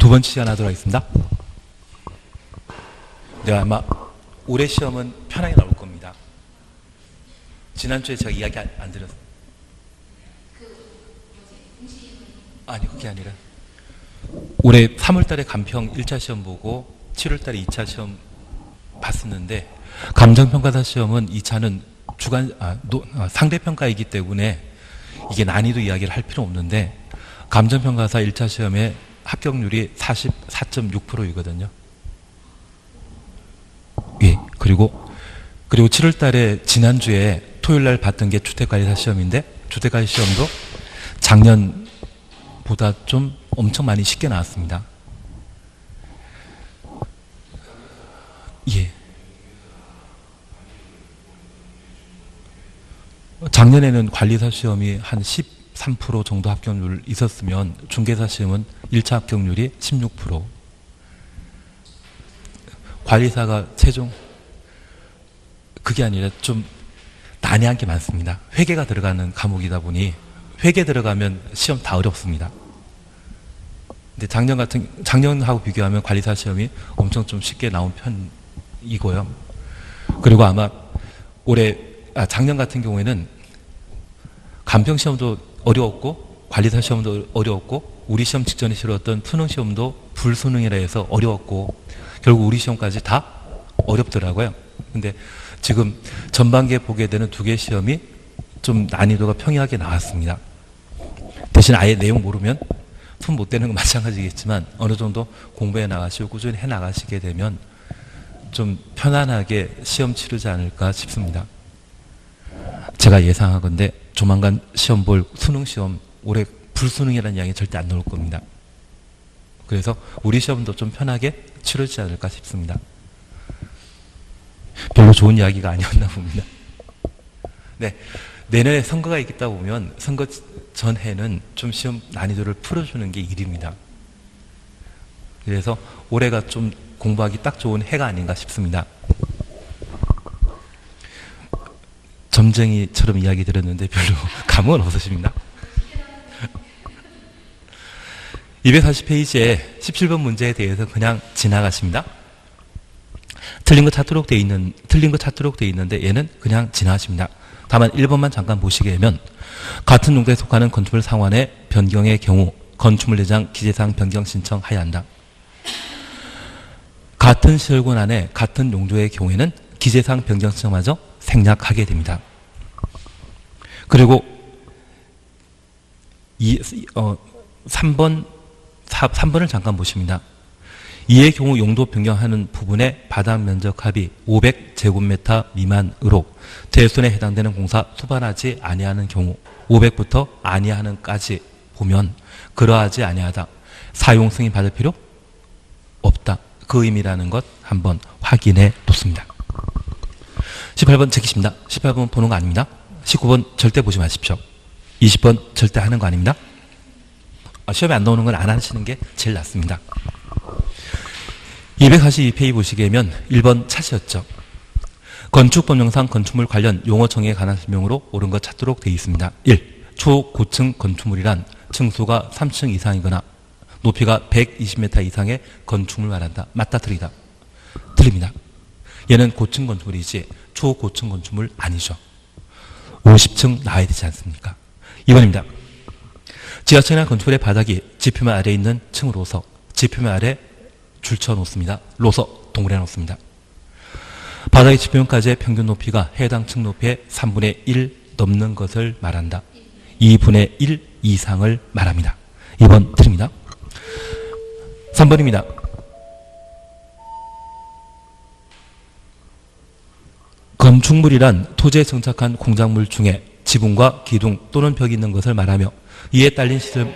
두 번째 시간 하도록 하겠습니다. 네, 아마 올해 시험은 편하게 나올 겁니다. 지난주에 제가 이야기 안 드렸어요. 아니, 그게 아니라 올해 3월달에 간평 1차 시험 보고 7월달에 2차 시험 봤었는데, 감정평가사 시험은 2차는 상대평가이기 때문에 이게 난이도 이야기를 할 필요 없는데, 감정평가사 1차 시험의 합격률이 44.6%이거든요. 예, 그리고 7월달에 지난주에 토요일날 봤던 게 주택관리사 시험인데, 주택관리 시험도 작년보다 좀 엄청 많이 쉽게 나왔습니다. 예. 작년에는 관리사 시험이 한 13% 정도 합격률 있었으면 중개사 시험은 1차 합격률이 16%. 관리사가 최종 그게 아니라 좀 난해한 게 많습니다. 회계가 들어가는 과목이다 보니 회계 들어가면 시험 다 어렵습니다. 근데 작년하고 비교하면 관리사 시험이 엄청 좀 쉽게 나온 편이고요. 그리고 아마 작년 같은 경우에는 간평 시험도 어려웠고 관리사 시험도 어려웠고 우리 시험 직전에 치렀던 수능 시험도 불수능이라 해서 어려웠고 결국 우리 시험까지 다 어렵더라고요. 근데 지금 전반기에 보게 되는 두 개 시험이 좀 난이도가 평이하게 나왔습니다. 대신 아예 내용 모르면 손 못 대는 건 마찬가지겠지만 어느 정도 공부해 나가시고 꾸준히 해 나가시게 되면 좀 편안하게 시험 치르지 않을까 싶습니다. 제가 예상하건대 조만간 시험 볼 수능 시험 올해 불수능이라는 이야기 절대 안 나올 겁니다. 그래서 우리 시험도 좀 편하게 치르지 않을까 싶습니다. 별로 좋은 이야기가 아니었나 봅니다. 네, 내년에 선거가 있다 보면 선거 전해는 좀 시험 난이도를 풀어주는 게 일입니다. 그래서 올해가 좀 공부하기 딱 좋은 해가 아닌가 싶습니다. 점쟁이처럼 이야기 들었는데 별로 감흥은 없으십니다. 240페이지에 17번 문제에 대해서 그냥 지나가십니다. 틀린 거 찾도록 돼 있는데 얘는 그냥 지나가십니다. 다만 1번만 잠깐 보시게 되면 같은 용도에 속하는 건축물 상환의 변경의 경우 건축물 대장 기재사항 변경 신청하여야 한다. 같은 시설군 안에 같은 용도의 경우에는 기재사항 변경 신청마저 생략하게 됩니다. 그리고 3번을 잠깐 보십니다. 이의 경우 용도 변경하는 부분의 바닥 면적 합이 500제곱미터 미만으로 대손에 해당되는 공사 수반하지 아니하는 경우 500부터 아니하는까지 보면 그러하지 아니하다. 사용 승인 받을 필요 없다. 그 의미라는 것 한번 확인해 놓습니다. 18번 제끼십니다. 18번 보는 거 아닙니다. 19번 절대 보지 마십시오. 20번 절대 하는 거 아닙니다. 시험에 안 나오는 건 안 하시는 게 제일 낫습니다. 242페이지 보시게 되면 1번 차시였죠. 건축법령상 건축물 관련 용어 정의에 관한 설명으로 옳은 것 찾도록 되어 있습니다. 1. 초고층 건축물이란 층수가 3층 이상이거나 높이가 120m 이상의 건축물을 말한다. 맞다, 틀리다? 틀립니다. 얘는 고층 건축물이지 초고층 건축물 아니죠. 50층 나와야 되지 않습니까? 2번입니다. 지하층이나 건축물의 바닥이 지표면 아래에 있는 층으로서 지표면 아래 줄쳐 놓습니다. 로서 동그래 놓습니다. 바닥의 지표면까지의 평균 높이가 해당 층 높이의 3분의 1 넘는 것을 말한다. 2분의 1 이상을 말합니다. 2번 틀립니다. 3번입니다. 건축물이란 토지에 정착한 공작물 중에 지붕과 기둥 또는 벽이 있는 것을 말하며 이에 딸린 시설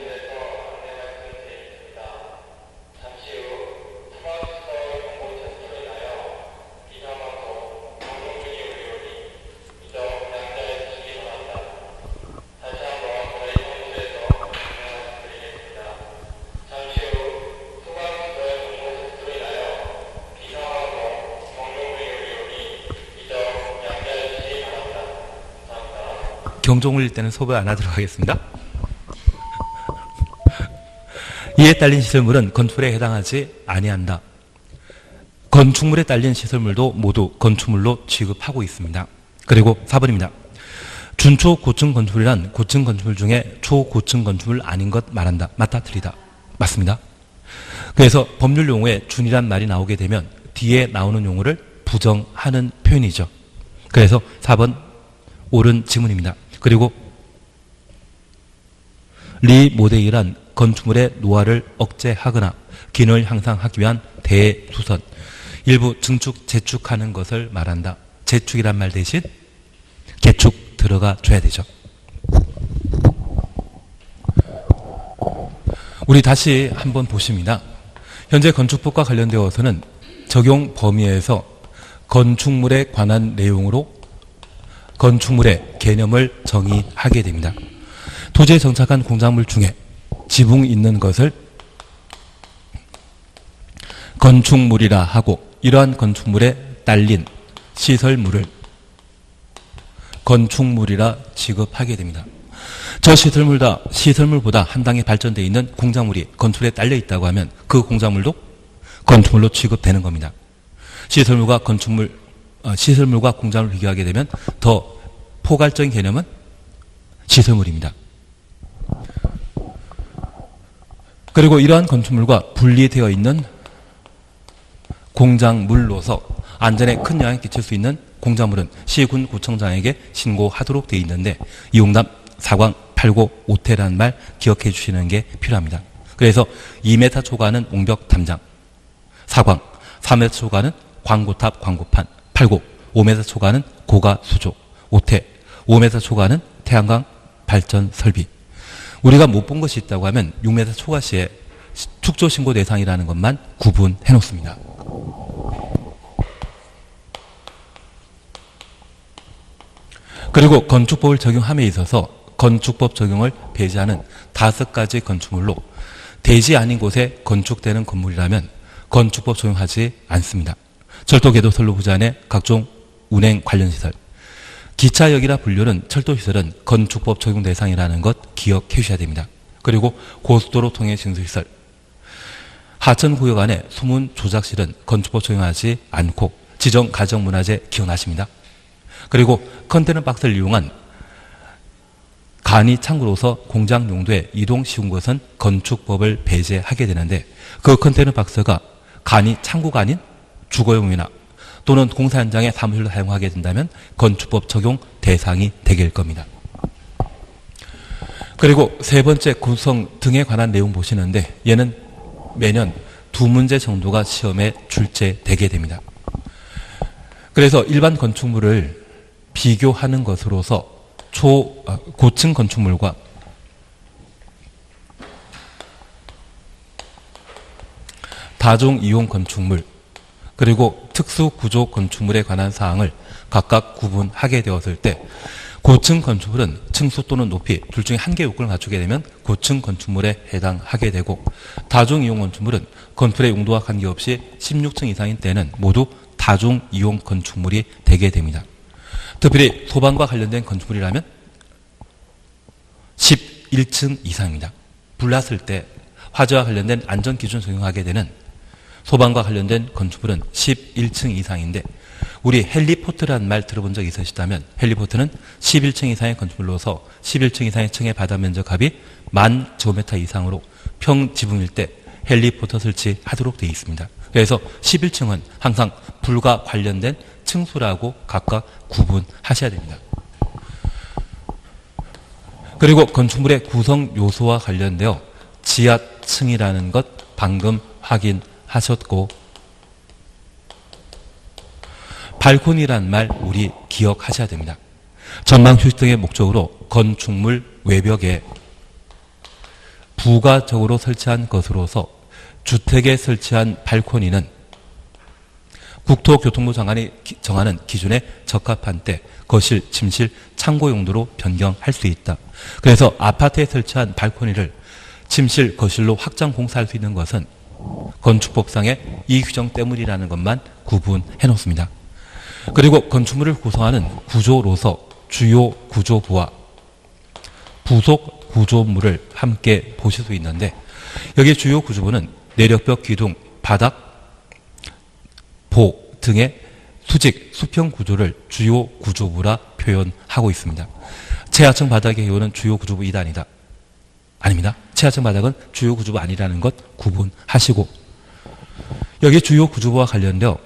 경종 울릴 때는 소개 안 하도록 하겠습니다. 이에 딸린 시설물은 건축물에 해당하지 아니한다. 건축물에 딸린 시설물도 모두 건축물로 취급하고 있습니다. 그리고 4번입니다. 준초 고층 건축물이란 고층 건축물 중에 초고층 건축물 아닌 것 말한다. 맞다 틀리다. 맞습니다. 그래서 법률 용어에 준이란 말이 나오게 되면 뒤에 나오는 용어를 부정하는 표현이죠. 그래서 4번 옳은 지문입니다. 그리고 리모델링이란 건축물의 노화를 억제하거나 기능을 향상하기 위한 대수선, 일부 증축, 재축하는 것을 말한다. 재축이란 말 대신 개축 들어가 줘야 되죠. 우리 다시 한번 보십니다. 현재 건축법과 관련되어서는 적용 범위에서 건축물에 관한 내용으로 건축물의 개념을 정의하게 됩니다. 토지에 정착한 공작물 중에 지붕이 있는 것을 건축물이라 하고 이러한 건축물에 딸린 시설물을 건축물이라 취급하게 됩니다. 저 시설물보다 한 단계 발전되어 있는 공작물이 건축물에 딸려 있다고 하면 그 공작물도 건축물로 취급되는 겁니다. 시설물과 공작물을 비교하게 되면 더 포괄적인 개념은 시설물입니다. 그리고 이러한 건축물과 분리되어 있는 공작물로서 안전에 큰 영향을 끼칠 수 있는 공작물은 시군 구청장에게 신고하도록 되어 있는데 이용담, 사광, 팔고, 오태라는 말 기억해 주시는 게 필요합니다. 그래서 2m 초과는 옹벽 담장, 사광, 3m 초과는 광고탑, 광고판, 팔고, 5m 초과는 고가 수조, 오태, 5m 초과는 태양광 발전 설비. 우리가 못 본 것이 있다고 하면 6m 초과 시에 축조 신고 대상이라는 것만 구분해 놓습니다. 그리고 건축법을 적용함에 있어서 건축법 적용을 배제하는 5가지 건축물로 대지 아닌 곳에 건축되는 건물이라면 건축법 적용하지 않습니다. 철도 궤도선로 부지안에 각종 운행 관련 시설, 기차역이라 분류는 철도시설은 건축법 적용 대상이라는 것 기억해 주셔야 됩니다. 그리고 고속도로 통행 징수시설, 하천구역 안에 수문 조작실은 건축법 적용하지 않고 지정 가정문화재 기억나십니다. 그리고 컨테이너 박스를 이용한 간이 창구로서 공장 용도에 이동 쉬운 것은 건축법을 배제하게 되는데 그 컨테이너 박스가 간이 창구가 아닌 주거용이나 또는 공사 현장에 사무실로 사용하게 된다면 건축법 적용 대상이 되게 될 겁니다. 그리고 세 번째 구성 등에 관한 내용 보시는데 얘는 매년 2문제 정도가 시험에 출제되게 됩니다. 그래서 일반 건축물을 비교하는 것으로서 고층 건축물과 다중 이용 건축물 그리고 특수구조 건축물에 관한 사항을 각각 구분하게 되었을 때 고층 건축물은 층수 또는 높이 둘 중에 한 개의 요건을 갖추게 되면 고층 건축물에 해당하게 되고 다중이용 건축물은 건물의 용도와 관계없이 16층 이상인 때는 모두 다중이용 건축물이 되게 됩니다. 특별히 소방과 관련된 건축물이라면 11층 이상입니다. 불났을 때 화재와 관련된 안전기준 적용하게 되는 소방과 관련된 건축물은 11층 이상인데 우리 헬리포트라는 말 들어본 적 있으시다면 헬리포트는 11층 이상의 건축물로서 11층 이상의 층의 바다 면적합이 10,000제곱미터 이상으로 평지붕일 때 헬리포트 설치하도록 되어 있습니다. 그래서 11층은 항상 불과 관련된 층수라고 각각 구분하셔야 됩니다. 그리고 건축물의 구성 요소와 관련되어 지하층이라는 것 방금 확인하셨고 발코니란 말 우리 기억하셔야 됩니다. 전망 휴식 등의 목적으로 건축물 외벽에 부가적으로 설치한 것으로서 주택에 설치한 발코니는 국토교통부 장관이 정하는 기준에 적합한 때 거실, 침실, 창고 용도로 변경할 수 있다. 그래서 아파트에 설치한 발코니를 침실, 거실로 확장 공사할 수 있는 것은 건축법상의 이 규정 때문이라는 것만 구분해 놓습니다. 그리고 건축물을 구성하는 구조로서 주요 구조부와 부속 구조물을 함께 보실 수 있는데 여기 주요 구조부는 내력벽, 기둥, 바닥, 보 등의 수직, 수평 구조를 주요 구조부라 표현하고 있습니다. 최하층 바닥의 기호는 주요 구조부 2단이다. 아닙니다. 최하층 바닥은 주요 구조부 아니라는 것 구분하시고, 여기 주요 구조부와 관련되어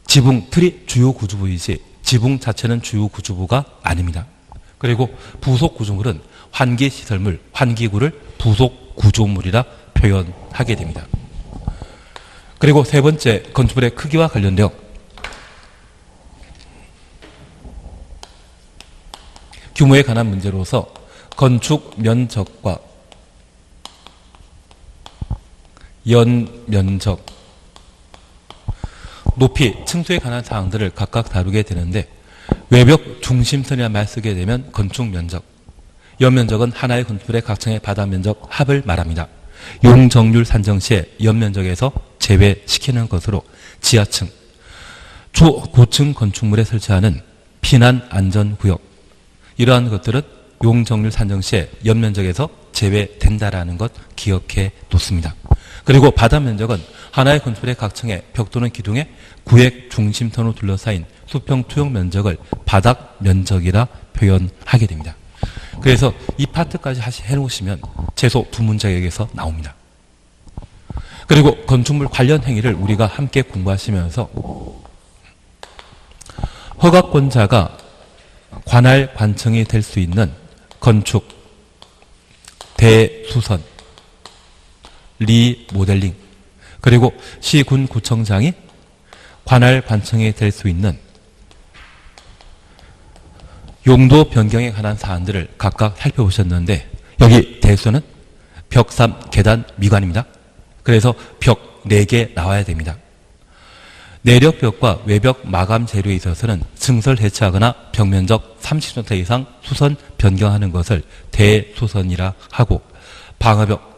지붕, 틀이 주요 구조부이지 지붕 자체는 주요 구조부가 아닙니다. 그리고 부속 구조물은 환기시설물, 환기구를 부속 구조물이라 표현하게 됩니다. 그리고 세 번째, 건축물의 크기와 관련되어 규모에 관한 문제로서 건축 면적과 연면적, 높이, 층수에 관한 사항들을 각각 다루게 되는데, 외벽 중심선이라는 말 쓰게 되면 건축 면적, 연면적은 하나의 건축물의 각 층의 바닥 면적 합을 말합니다. 용적률 산정 시에 연면적에서 제외시키는 것으로 지하층, 초고층 건축물에 설치하는 피난 안전구역, 이러한 것들은 용적률 산정 시에 연면적에서 제외된다라는 것 기억해 놓습니다. 그리고 바닥 면적은 하나의 건축물의 각 층의 벽 또는 기둥의 구획 중심선으로 둘러싸인 수평 투영 면적을 바닥 면적이라 표현하게 됩니다. 그래서 이 파트까지 해놓으시면 최소 2문제에서 나옵니다. 그리고 건축물 관련 행위를 우리가 함께 공부하시면서 허가권자가 관할 관청이 될 수 있는 건축, 대수선, 리모델링, 그리고 시군구청장이 관할 관청이 될 수 있는 용도 변경에 관한 사안들을 각각 살펴보셨는데, 여기 대수는 벽 3, 계단 미관입니다. 그래서 벽 4개 나와야 됩니다. 내력벽과 외벽 마감 재료에 있어서는 증설 해체하거나 벽면적 30cm 이상 수선 변경하는 것을 대수선이라 하고, 방화벽,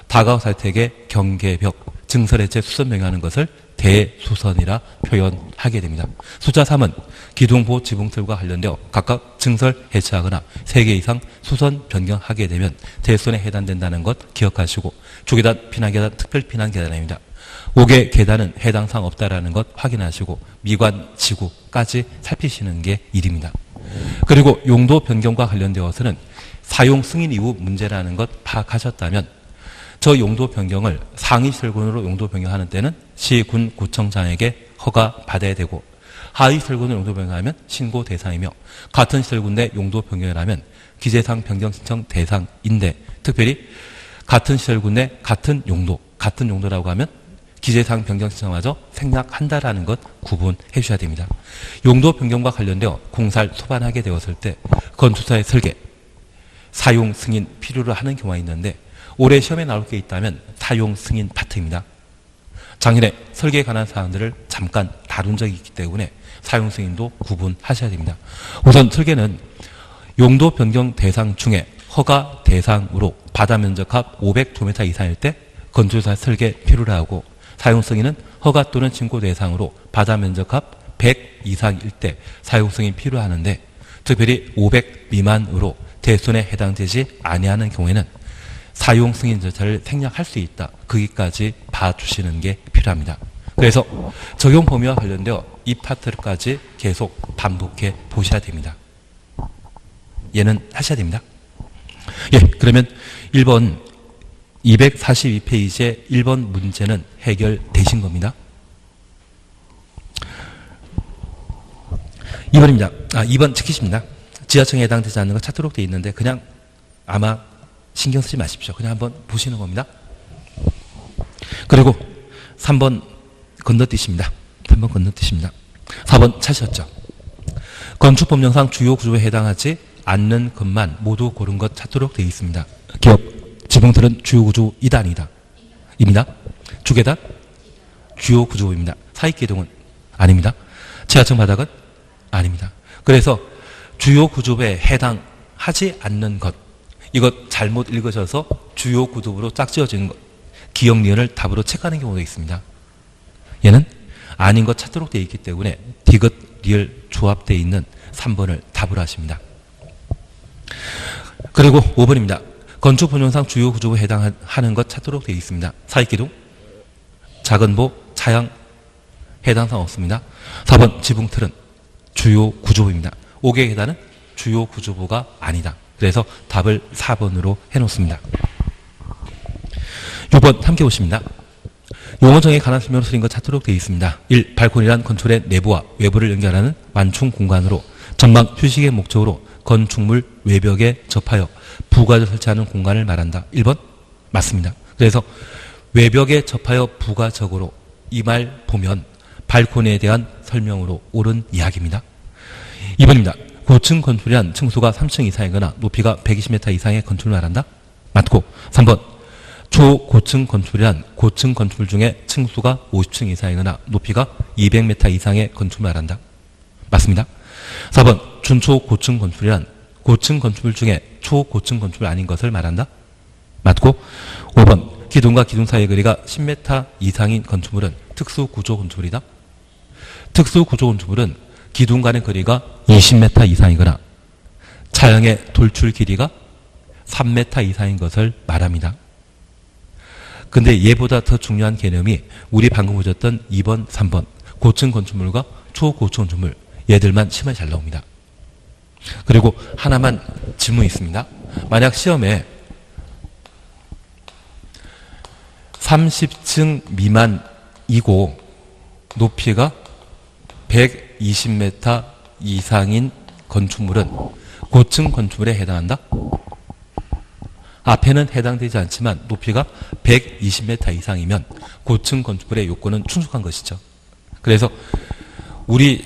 다가구 살택의 경계벽, 증설 해체 수선 변경하는 것을 대수선이라 표현하게 됩니다. 숫자 3은 기둥보 지붕틀과 관련되어 각각 증설 해체하거나 3개 이상 수선 변경하게 되면 대수선에 해당된다는 것 기억하시고, 주계단, 피난계단, 특별피난계단입니다. 5개 계단은 해당 사항 없다라는 것 확인하시고 미관, 지구까지 살피시는 게 일입니다. 그리고 용도 변경과 관련되어서는 사용 승인 이후 문제라는 것 파악하셨다면, 저 용도 변경을 상위 시설군으로 용도 변경하는 때는 시군 구청장에게 허가 받아야 되고, 하위 시설군으로 용도 변경하면 신고 대상이며, 같은 시설군 내 용도 변경을 하면 기재사항 변경 신청 대상인데, 특별히 같은 시설군 내 같은 용도라고 하면 기재사항 변경 신청마저 생략한다라는 것 구분해 주셔야 됩니다. 용도 변경과 관련되어 공사를 소반하게 되었을 때 건축사의 설계, 사용 승인 필요로 하는 경우가 있는데, 올해 시험에 나올 게 있다면 사용 승인 파트입니다. 작년에 설계에 관한 사항들을 잠깐 다룬 적이 있기 때문에 사용 승인도 구분하셔야 됩니다. 우선 설계는 용도 변경 대상 중에 허가 대상으로 바다 면적합 500km 이상일 때 건축사 설계 필요로 하고, 사용 승인은 허가 또는 신고 대상으로 바다 면적합 100 이상일 때 사용 승인 필요하는데, 특별히 500 미만으로 대손에 해당되지 아니하는 경우에는 사용 승인 절차를 생략할 수 있다. 거기까지 봐주시는 게 필요합니다. 그래서 적용 범위와 관련되어 이 파트까지 계속 반복해 보셔야 됩니다. 얘는 하셔야 됩니다. 예, 그러면 1번 242페이지의 1번 문제는 해결되신 겁니다. 2번입니다. 2번 지키십니다. 지하층에 해당되지 않는 거 찾도록 되어 있는데 그냥 아마 신경 쓰지 마십시오. 그냥 한번 보시는 겁니다. 그리고 3번 건너뛰십니다. 3번 건너뛰십니다. 4번 찾으셨죠? 건축법령상 주요 구조에 해당하지 않는 것만 모두 고른 것 찾도록 되어 있습니다. 기업, 지붕틀은 주요 구조 2단이다. 입니다. 주계단, 주요 구조입니다. 사익기둥은 아닙니다. 지하층 바닥은 아닙니다. 그래서 주요 구조에 해당하지 않는 것, 이것 잘못 읽으셔서 주요 구조부로 짝지어진 것, 기억 리을을 답으로 체크하는 경우도 있습니다. 얘는 아닌 것 찾도록 되어 있기 때문에 디귿 리을 조합되어 있는 3번을 답으로 하십니다. 그리고 5번입니다. 건축 법령상 주요 구조부에 해당하는 것 찾도록 되어 있습니다. 사익기둥, 작은보, 차양 해당사항 없습니다. 4번 지붕틀은 주요 구조부입니다. 5개의 계단은 주요 구조부가 아니다. 그래서 답을 4번으로 해놓습니다. 6번 함께 보십니다. 용어정의 관한 설명으로 쓰인 것 찾도록 되어 있습니다. 1. 발코니란 건축물의 내부와 외부를 연결하는 완충 공간으로 전망 휴식의 목적으로 건축물 외벽에 접하여 부가를 설치하는 공간을 말한다. 1번 맞습니다. 그래서 외벽에 접하여 부가적으로 이 말 보면 발코니에 대한 설명으로 옳은 이야기입니다. 2번입니다. 고층 건축이란 층수가 3층 이상이거나 높이가 120m 이상의 건축을 말한다. 맞고 3번 초고층 건축이란 고층 건축물 중에 층수가 50층 이상이거나 높이가 200m 이상의 건축을 말한다. 맞습니다. 4번 준초고층 건축이란 고층 건축물 중에 초고층 건축물 아닌 것을 말한다. 맞고 5번 기둥과 기둥 사이의 거리가 10m 이상인 건축물은 특수구조 건축물이다. 특수구조 건축물은 기둥 간의 거리가 20m 이상이거나 차량의 돌출 길이가 3m 이상인 것을 말합니다. 근데 얘보다 더 중요한 개념이 우리 방금 보셨던 2번, 3번 고층 건축물과 초고층 건축물 얘들만 시험에 잘 나옵니다. 그리고 하나만 질문이 있습니다. 만약 시험에 30층 미만이고 높이가 120m 이상인 건축물은 고층 건축물에 해당한다? 앞에는 해당되지 않지만 높이가 120m 이상이면 고층 건축물의 요건은 충족한 것이죠. 그래서 우리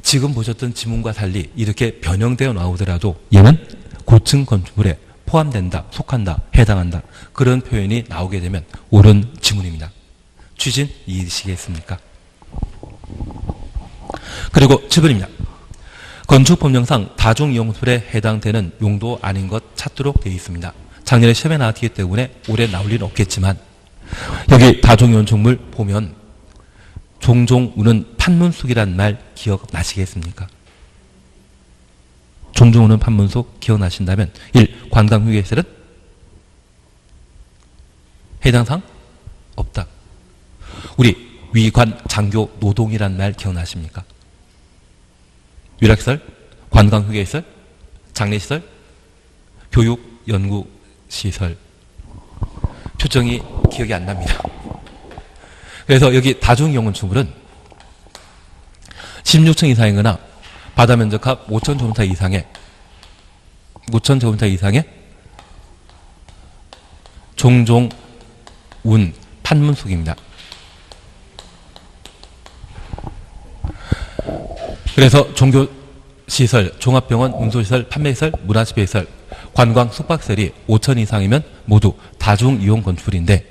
지금 보셨던 지문과 달리 이렇게 변형되어 나오더라도 얘는 고층 건축물에 포함된다, 속한다, 해당한다. 그런 표현이 나오게 되면 옳은 지문입니다. 취진 이해되시겠습니까? 그리고 7번입니다. 건축법령상 다중이용시설에 해당되는 용도 아닌 것 찾도록 되어 있습니다. 작년에 시험에 나왔기 때문에 올해 나올 일은 없겠지만 여기 다중이용시설 보면 종종 우는 판문숙이란 말 기억나시겠습니까? 종종 우는 판문숙 기억나신다면 1. 관광휴게시설은 해당상 없다. 우리 위관, 장교, 노동이란 말 기억나십니까? 유락시설, 관광휴게시설, 장례시설, 교육, 연구시설. 표정이 기억이 안 납니다. 그래서 여기 다중이용건축물은 16층 이상이거나 바다 면적합 5,000제곱미터 이상의 종종 운 판문숙입니다. 그래서 종교시설, 종합병원, 운송시설, 판매시설, 문화집회시설, 관광, 숙박시설이 5천 이상이면 모두 다중이용 건축물인데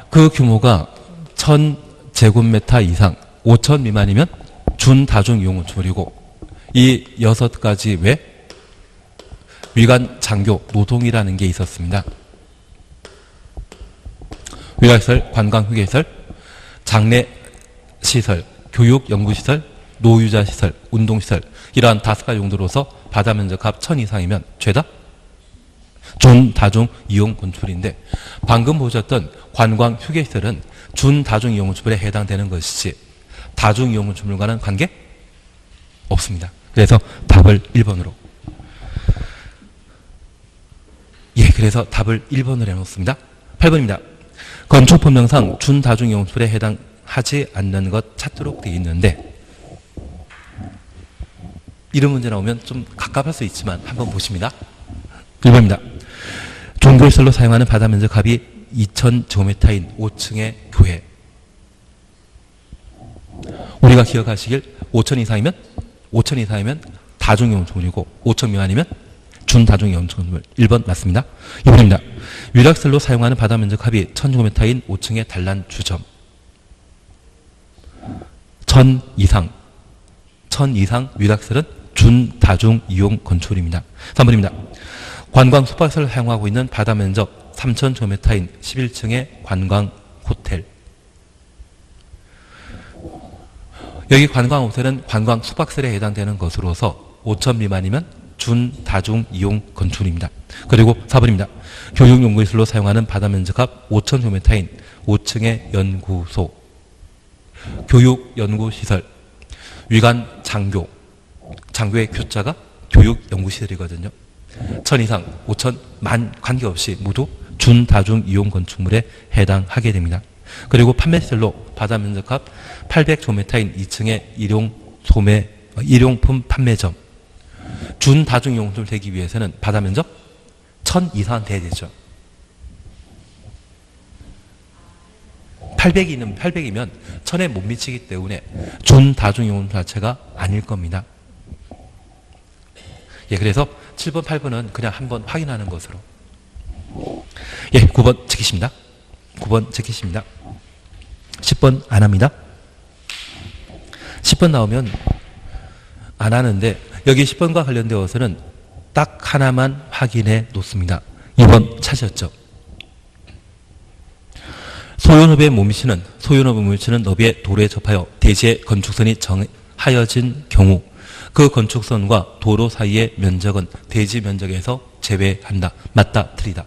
그 규모가 1,000제곱미터 이상, 5천 미만이면 준다중이용 건축물이고 이 6가지 외 위관, 장교, 노동이라는 게 있었습니다. 위락시설, 관광휴게시설, 장례시설, 교육, 연구시설, 노유자시설, 운동시설 이러한 5가지 용도로서 바다 면적합 1,000 이상이면 죄다 준다중이용 건축물인데 방금 보셨던 관광휴게시설은 준다중이용 건축물에 해당되는 것이지 다중이용 건축물과는 관계 없습니다. 그래서 답을 1번으로 그래서 답을 1번으로 해놓습니다. 8번입니다. 건축법령상 준다중이용 건축물에 해당하지 않는 것 찾도록 되어 있는데 이런 문제 나오면 좀 갑갑할 수 있지만 한번 보십니다. 1번입니다. 종교시설로 사용하는 바다 면적합이 2,000제곱미터인 5층의 교회. 우리가 기억하시길 5천 이상이면 다중이용 건축물이고 5천 미만이면 준다중이용 건축물. 1번 맞습니다. 2번입니다. 유락시설로 사용하는 바다 면적합이 1,000제곱미터인 5층의 단란 주점. 1,000 이상 유락시설은 준다중이용 건축물입니다. 3번입니다. 관광 숙박시설을 사용하고 있는 바다 면적 3,000제곱미터인 11층의 관광 호텔. 여기 관광 호텔은 관광 숙박시설에 해당되는 것으로서 5천 미만이면 준다중 이용 건축물입니다. 그리고 4번입니다. 교육연구시설로 사용하는 바다 면적합 5,000제곱미터인 5층의 연구소, 교육연구시설, 위관 장교, 장교의 교자가 교육연구시설이거든요. 1,000 이상, 5,000, 만 관계없이 모두 준다중 이용 건축물에 해당하게 됩니다. 그리고 판매시설로 바다 면적합 800제곱미터인 2층의 일용품 판매점, 준다중 이용 건축물 되기 위해서는 바다 면적 1,000 이상 돼야 되죠. 800이면 1,000에 못 미치기 때문에 준다중 이용 자체가 아닐 겁니다. 예, 그래서 7번, 8번은 그냥 한번 확인하는 것으로. 예, 9번 지키십니다. 9번 지키십니다. 10번 안 합니다. 10번 나오면 안 하는데 여기 10번과 관련되어서는 딱 하나만 확인해 놓습니다. 2번 찾으셨죠? 소유업에 못 미치는 너비의 도로에 접하여 대지의 건축선이 정하여진 경우 그 건축선과 도로 사이의 면적은 대지 면적에서 제외한다. 맞다, 틀리다.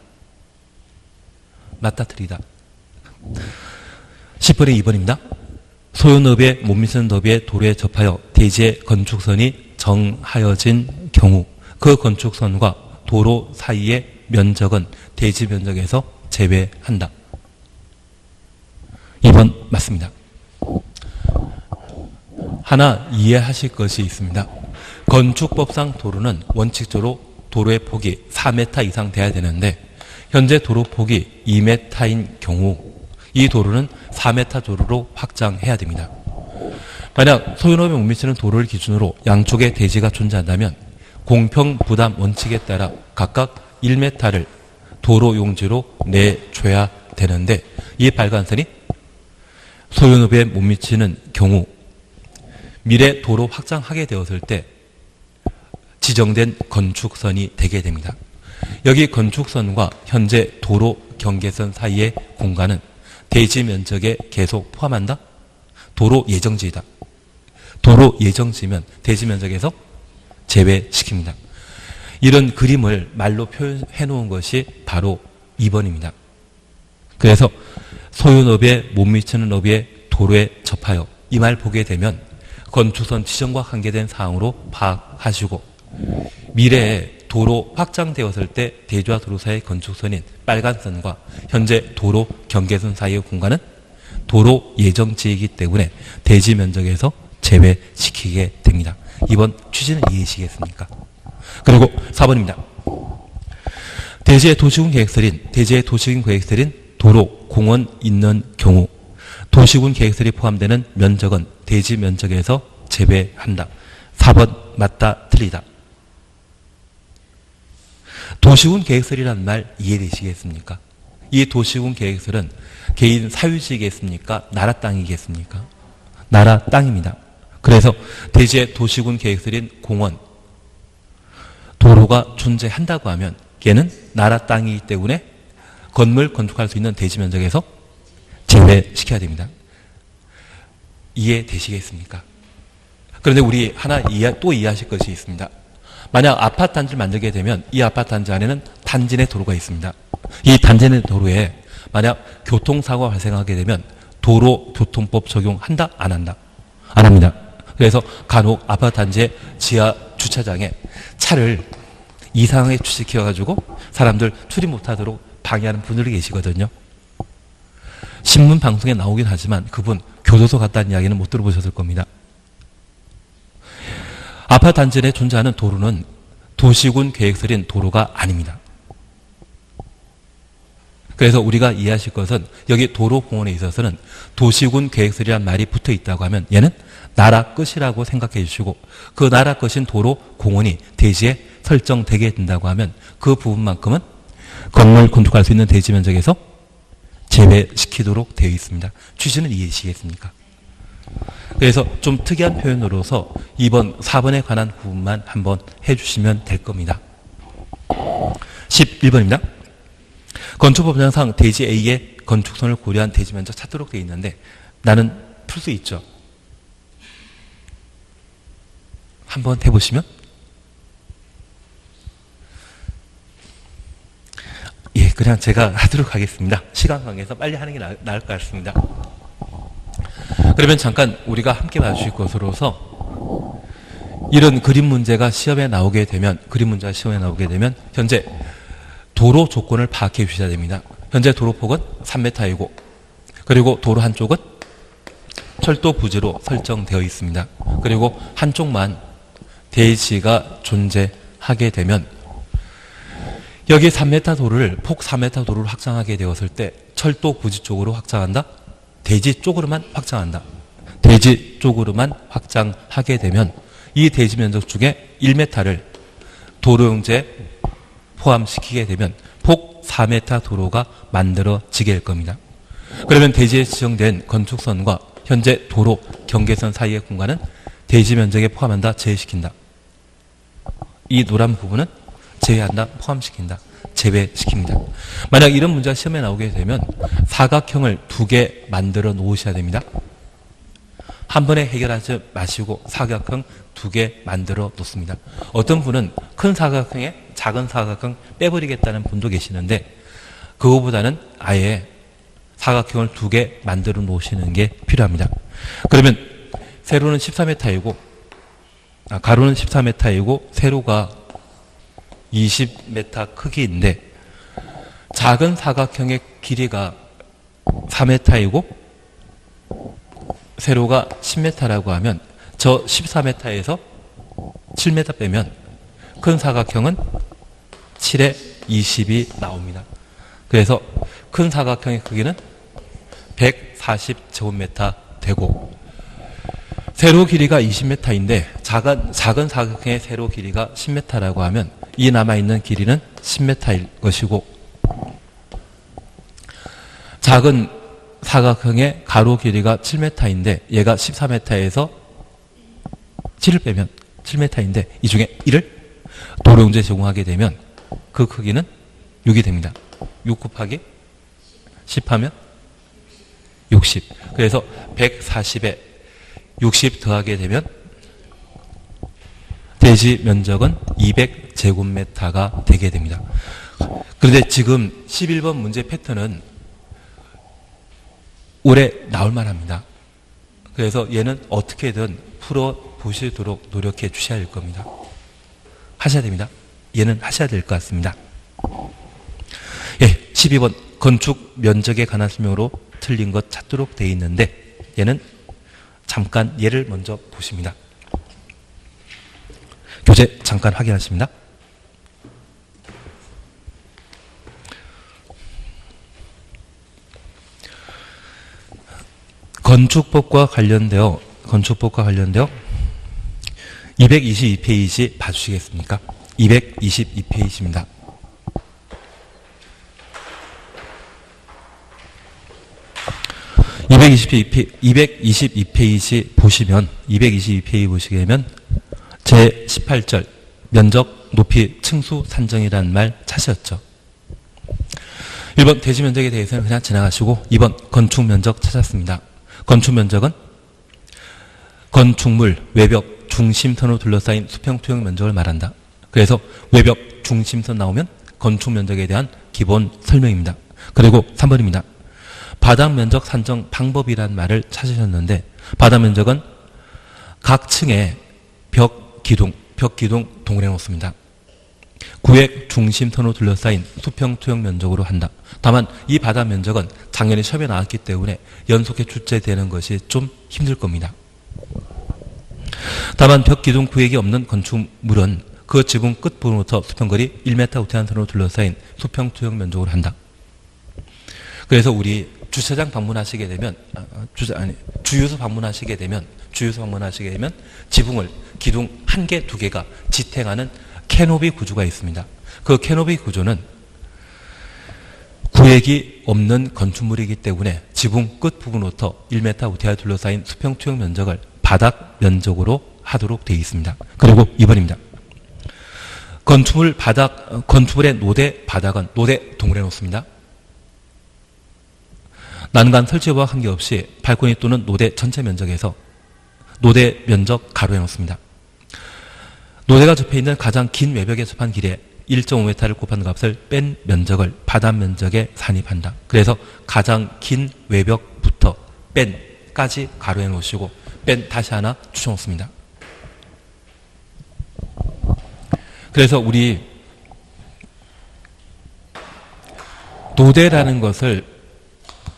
맞다, 틀리다. 10번의 2번입니다. 소유업에 못 미치는 너비의 도로에 접하여 대지의 건축선이 정하여진 경우 그 건축선과 도로 사이의 면적은 대지 면적에서 제외한다. 2번 맞습니다. 하나 이해하실 것이 있습니다. 건축법상 도로는 원칙적으로 도로의 폭이 4m 이상 돼야 되는데 현재 도로 폭이 2m인 경우 이 도로는 4m 도로로 확장해야 됩니다. 만약 소유업에 못 미치는 도로를 기준으로 양쪽에 대지가 존재한다면 공평부담 원칙에 따라 각각 1m를 도로 용지로 내줘야 되는데 이 빨간선이 소유업에 못 미치는 경우 미래 도로 확장하게 되었을 때 지정된 건축선이 되게 됩니다. 여기 건축선과 현재 도로 경계선 사이의 공간은 대지 면적에 계속 포함한다? 도로 예정지이다. 도로 예정지면 대지 면적에서 제외시킵니다. 이런 그림을 말로 표현해 놓은 것이 바로 2번입니다. 그래서 소유업에 못 미치는 업의 도로에 접하여 이 말 보게 되면 건축선 지정과 관계된 사항으로 파악하시고 미래에 도로 확장되었을 때 대지와 도로 사이의 건축선인 빨간선과 현재 도로 경계선 사이의 공간은 도로 예정지이기 때문에 대지 면적에서 제외시키게 됩니다. 이번 취지는 이해하시겠습니까? 그리고 4번입니다. 대지의 도시군 계획설인 도로, 공원 있는 경우 도시군 계획설이 포함되는 면적은 대지 면적에서 제외한다. 4번 맞다, 틀리다. 도시군 계획설이라는 말 이해되시겠습니까? 이 도시군 계획설은 개인 사유지겠습니까? 나라 땅이겠습니까? 나라 땅입니다. 그래서 대지의 도시군 계획설인 공원, 도로가 존재한다고 하면 얘는 나라 땅이기 때문에 건물 건축할 수 있는 대지 면적에서 제외시켜야 됩니다. 이해되시겠습니까? 그런데 우리 하나 또 이해하실 것이 있습니다. 만약 아파트 단지를 만들게 되면 이 아파트 단지 안에는 단지 내 도로가 있습니다. 이 단지 내 도로에 만약 교통사고가 발생하게 되면 도로교통법 적용한다? 안 한다? 안 합니다. 그래서 간혹 아파트 단지의 지하 주차장에 차를 이상하게 주식해가지고 사람들 출입 못하도록 방해하는 분들이 계시거든요. 신문 방송에 나오긴 하지만 그분 교도소 갔다는 이야기는 못 들어보셨을 겁니다. 아파트 단지 내에 존재하는 도로는 도시군 계획설인 도로가 아닙니다. 그래서 우리가 이해하실 것은 여기 도로공원에 있어서는 도시군 계획설이란 말이 붙어 있다고 하면 얘는 나라 것이라고 생각해 주시고 그 나라 것인 도로공원이 대지에 설정되게 된다고 하면 그 부분만큼은 건물 건축할 수 있는 대지 면적에서 제외시키도록 되어 있습니다. 취지는 이해하시겠습니까? 그래서 좀 특이한 표현으로서 2번, 4번에 관한 부분만 한번 해주시면 될 겁니다. 11번입니다. 건축법상상 대지 A의 건축선을 고려한 대지 면적 찾도록 되어 있는데 나는 풀 수 있죠. 한번 해보시면 그냥 제가 하도록 하겠습니다. 시간 관계에서 빨리 하는 게 나을 것 같습니다. 그러면 잠깐 우리가 함께 봐주실 것으로서 이런 그림 문제가 시험에 나오게 되면 현재 도로 조건을 파악해 주셔야 됩니다. 현재 도로폭은 3m이고 그리고 도로 한쪽은 철도 부지로 설정되어 있습니다. 그리고 한쪽만 대지가 존재하게 되면 여기 3m 도로를 폭 4m 도로를 확장하게 되었을 때 철도 부지 쪽으로 확장한다? 대지 쪽으로만 확장한다. 대지 쪽으로만 확장하게 되면 이 대지 면적 중에 1m를 도로용지에 포함시키게 되면 폭 4m 도로가 만들어지게 될 겁니다. 그러면 대지에 지정된 건축선과 현재 도로 경계선 사이의 공간은 대지 면적에 포함한다, 제외시킨다. 이 노란 부분은 제외한다, 포함시킨다, 제외시킵니다. 만약 이런 문제가 시험에 나오게 되면 사각형을 2개 만들어 놓으셔야 됩니다. 한 번에 해결하지 마시고 사각형 2개 만들어 놓습니다. 어떤 분은 큰 사각형에 작은 사각형 빼버리겠다는 분도 계시는데 그거보다는 아예 사각형을 2개 만들어 놓으시는 게 필요합니다. 그러면 세로는 14m이고 가로는 14m이고 세로가 20m 크기인데 작은 사각형의 길이가 4m이고 세로가 10m라고 하면 저 14m에서 7m 빼면 큰 사각형은 7에 20이 나옵니다. 그래서 큰 사각형의 크기는 140제곱미터 되고 세로 길이가 20m인데 작은 사각형의 세로 길이가 10m라고 하면 이 남아있는 길이는 10m일 것이고 작은 사각형의 가로 길이가 7m인데 얘가 14m에서 7을 빼면 7m인데 이 중에 1을 도로용지에 제공하게 되면 그 크기는 6이 됩니다. 6 곱하기 10 하면 60. 그래서 140에 60 더하게 되면 대지 면적은 200제곱미터가 되게 됩니다. 그런데 지금 11번 문제 패턴은 올해 나올 만합니다. 그래서 얘는 어떻게든 풀어 보시도록 노력해 주셔야 할 겁니다. 하셔야 됩니다. 얘는 하셔야 될 것 같습니다. 예, 12번 건축 면적에 관한 설명으로 틀린 것 찾도록 되어 있는데 얘는 잠깐 얘를 먼저 보십니다. 교재 잠깐 확인하십니다. 건축법과 관련되어 222페이지 봐주시겠습니까? 222페이지입니다. (222페이지) 보시면 222페이지 보시게 되면 제18절 면적, 높이, 층수 산정이라는 말 찾으셨죠? 1번 대지 면적에 대해서는 그냥 지나가시고 2번 건축 면적 찾았습니다. 건축 면적은 건축물, 외벽, 중심선으로 둘러싸인 수평 투영 면적을 말한다. 그래서 외벽, 중심선 나오면 건축 면적에 대한 기본 설명입니다. 그리고 3번입니다. 바닥 면적 산정 방법이란 말을 찾으셨는데 바닥 면적은 각 층에 벽 기둥 동그래 놓습니다. 구획 중심선으로 둘러싸인 수평 투영 면적으로 한다. 다만 이 바닥 면적은 작년에 시험에 나왔기 때문에 연속해 출제되는 것이 좀 힘들 겁니다. 다만 벽 기둥 구획이 없는 건축물은 그 지붕 끝 부분부터 수평거리 1m 우태한선으로 둘러싸인 수평 투영 면적으로 한다. 그래서 우리 주차장 방문하시게 되면 주유소 방문하시게 되면 지붕을 기둥 1개, 2개가 지탱하는 캐노비 구조가 있습니다. 그 캐노비 구조는 구획이 없는 건축물이기 때문에 지붕 끝 부분부터 1m 우태하 둘러싸인 수평 투영 면적을 바닥 면적으로 하도록 되어 있습니다. 그리고 2번입니다. 건축물의 노대 바닥은 노대 동그래 놓습니다. 난간 설치와 관계없이 발코니 또는 노대 전체 면적에서 노대 면적 가로해 놓습니다. 노대가 접해 있는 가장 긴 외벽에 접한 길에 1.5m를 곱한 값을 뺀 면적을 바닥 면적에 산입한다. 그래서 가장 긴 외벽부터 뺀까지 가로해 놓으시고 뺀 다시 하나 추쳐 놓습니다. 그래서 우리 노대라는 것을